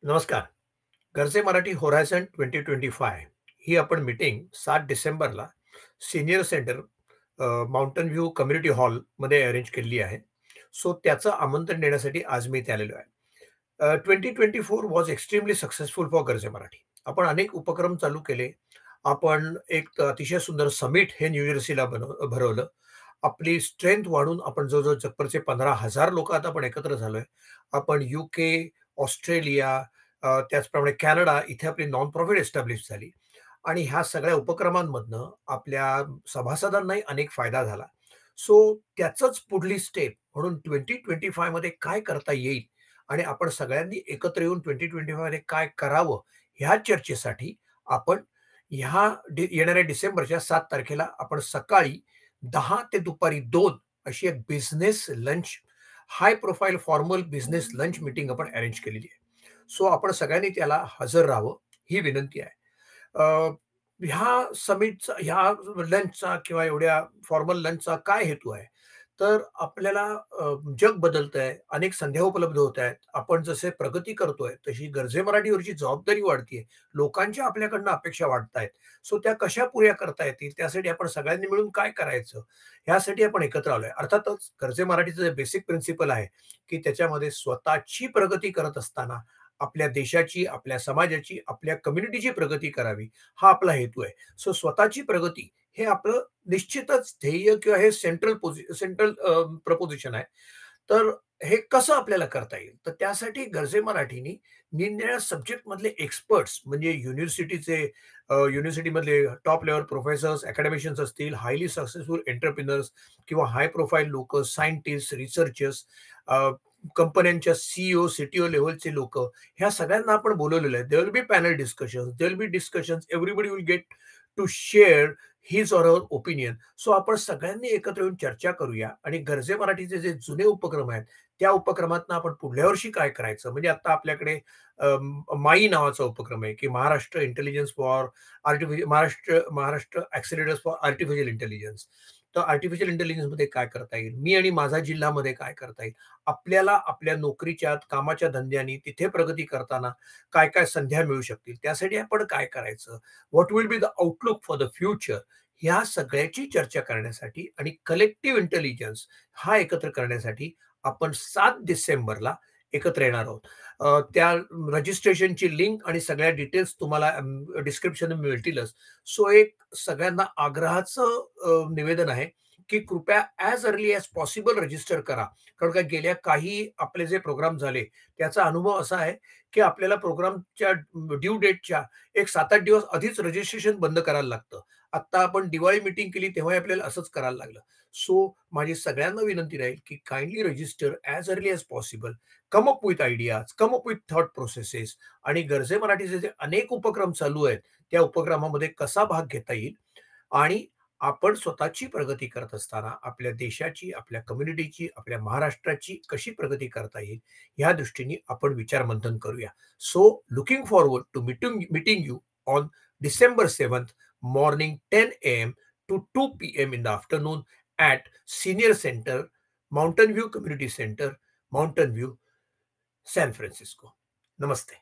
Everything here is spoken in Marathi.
नमस्कार. घरचे मराठी होरायझन 2025 ही आपण मीटिंग 7 डिसेंबरला senior centre mountain view community हॉलमध्ये अरेंज केलेली आहे. सो त्याचं आमंत्रण देण्यासाठी आज मी इथे आलेलो आहे. 2024 वॉज एक्स्ट्रीमली सक्सेसफुल फॉर गरजे मराठी. आपण अनेक उपक्रम चालू केले. आपण एक अतिशय सुंदर समिट हे न्यू जर्सीला भरवलं. आपली स्ट्रेंथ वाढून आपण जवळ-जवळ जगभरचे 15,000 लोकं आता आपण एकत्र झालोय. आपण UK, ऑस्ट्रेलिया, त्याचप्रमाणे कॅनडा इथे आपली नॉन प्रॉफिट एस्टॅब्लिश झाली आणि ह्या सगळ्या उपक्रमांमधनं आपल्या सभासदांनाही अनेक फायदा झाला. सो त्याचंच पुढली स्टेप म्हणून 2025 मध्ये काय करता येईल आणि आपण सगळ्यांनी एकत्र येऊन 2025 मध्ये काय करावं ह्या चर्चेसाठी आपण येणाऱ्या डिसेंबरच्या 7 तारखेला आपण सकाळी 10 ते दुपारी 2 अशी एक business lunch, high profile formal business lunch meeting आपण अरेंज केलेली आहे. सो आपण सगळ्यांनी त्याला हजर राहावं ही विनंती आहे. ह्या समिटचा, ह्या लंचचा किंवा एवढ्या फॉर्मल लंचचा काय हेतू आहे? तर आपल्याला जग बदलतंय, अनेक संध्या उपलब्ध होत आहेत. आपण जसे प्रगती करतोय, तशी गरजे मराठीवरची जबाबदारी वाढतीये. लोकांच्या आपल्याकडनं अपेक्षा वाढतायत. सो त्या कशा पुऱ्या करता येतील, त्यासाठी आपण सगळ्यांनी मिळून काय करायचं, ह्यासाठी आपण एकत्र आलोय. अर्थातच गरजे मराठीचं जे बेसिक प्रिन्सिपल आहे, की त्याच्यामध्ये स्वतःची प्रगती करत असताना आपल्या देशाची, आपल्या समाजाची, आपल्या कम्युनिटीची प्रगती करावी, हा आपला हेतू आहे. सो स्वतःची प्रगती हे आपलं निश्चितच ध्येय किंवा हे सेंट्रल प्रपोजिशन आहे. तर हे कसं आपल्याला करता येईल? तर त्यासाठी गरजे मराठीनी निरनिराळ्या सब्जेक्टमधले एक्सपर्ट्स म्हणजे युनिव्हर्सिटीमधले टॉप लेव्हल प्रोफेसर्स, अकॅडमिशियन्स असतील, हायली सक्सेसफुल एंटरप्रेन्योर्स किंवा हाय प्रोफाइल लोकं, सायंटिस्ट, रिसर्चर्स, कंपन्यांच्या CEO, CTO लेव्हलचे लोकं, ह्या सगळ्यांना आपण बोलावलेलं आहे. There will be panel discussions, there will be discussions, everybody will get to share his or her opinion. So आपण सगळ्यांनी एकत्र येऊन चर्चा करूया आणि गरजे मराठीचे जे जुने उपक्रम आहेत, त्या उपक्रमातनं आपण पुढल्या वर्षी काय करायचं? म्हणजे आता आपल्याकडे माई नावाचा उपक्रम आहे, की Maharashtra intelligence for Maharashtra Maharashtra accelerators for artificial intelligence. तर आर्टिफिशियल इंटेलिजन्समध्ये काय करता येईल? मी आणि माझा जिल्हामध्ये काय करता येईल? आपल्याला आपल्या नोकरीच्या, कामाच्या धंद्यानी तिथे प्रगती करताना काय-काय संध्या मिळू शकतील? त्यासाठी आपण काय करायचं? What will be the outlook for the future? ह्या सगळ्याची चर्चा करण्यासाठी आणि कलेक्टिव्ह इंटेलिजन्स हा एकत्र करण्यासाठी आपण 7 डिसेंबरला एकत्र येणार आहोत. त्या रजिस्ट्रेशनची लिंक आणि सगळ्या डिटेल्स तुम्हाला डिस्क्रिप्शन मिळतीलच. सो एक सगळ्यांना आग्रहाचं निवेदन आहे, की कृपया as early as possible register करा. कारण का गेल्या काही आपले जे प्रोग्राम झाले, त्याचा अनुभव असा आहे, की आपल्याला प्रोग्रामच्या ड्यू डेटच्या एक 7-8 दिवस आधीच रजिस्ट्रेशन बंद करायला लागतं. आत्ता आपण दिवाळी मीटिंग केली तेव्हाही आपल्याला असंच करायला लागलं. सो माझी सगळ्यांना विनंती राहील, की kindly register as early as possible. Come up with ideas, come up with thought processes आणि गरजे मराठीचे जे अनेक उपक्रम चालू आहेत, त्या उपक्रमामध्ये कसा भाग घेता येईल आणि आपण स्वतःची प्रगती करत असताना आपल्या देशाची, आपल्या कम्युनिटीची, आपल्या महाराष्ट्राची कशी प्रगती करता येईल, या दृष्टीने आपण विचार-मंथन करूया. So looking forward to meeting you on December 7th morning 10 a.m. to 2 p.m. in the afternoon at Senior Center, Mountain View Community Center, Mountain View, San Francisco. Namaste.